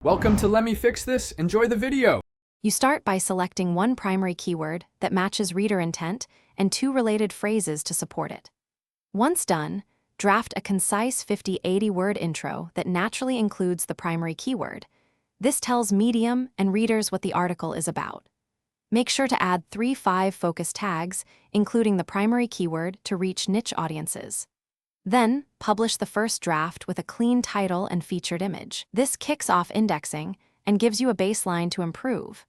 Welcome to Let Me Fix This. Enjoy the video. You start by selecting one primary keyword that matches reader intent and two related phrases to support it. Once done, draft a concise 50-80 word intro that naturally includes the primary keyword. This tells Medium and readers what the article is about. Make sure to add 3-5 focus tags, including the primary keyword, to reach niche audiences. Then, publish the first draft with a clean title and featured image. This kicks off indexing and gives you a baseline to improve.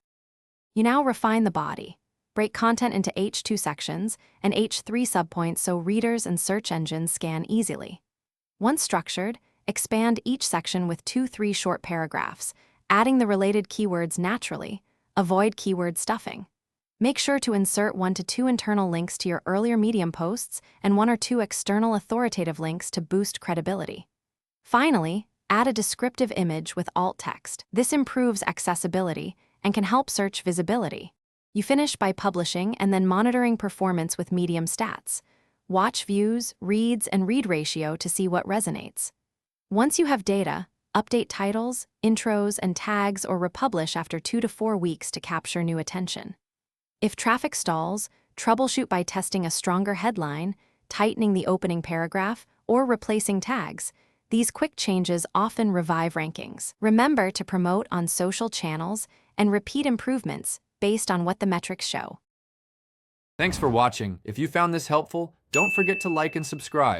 You now refine the body. Break content into H2 sections and H3 subpoints so readers and search engines scan easily. Once structured, expand each section with 2-3 short paragraphs, adding the related keywords naturally. Avoid keyword stuffing. Make sure to insert 1 to 2 internal links to your earlier Medium posts and 1 or 2 external authoritative links to boost credibility. Finally, add a descriptive image with alt text. This improves accessibility and can help search visibility. You finish by publishing and then monitoring performance with Medium stats. Watch views, reads, and read ratio to see what resonates. Once you have data, update titles, intros, and tags or republish after 2 to 4 weeks to capture new attention. If traffic stalls, troubleshoot by testing a stronger headline, tightening the opening paragraph, or replacing tags. These quick changes often revive rankings. Remember to promote on social channels and repeat improvements based on what the metrics show. Thanks for watching. If you found this helpful, don't forget to like and subscribe.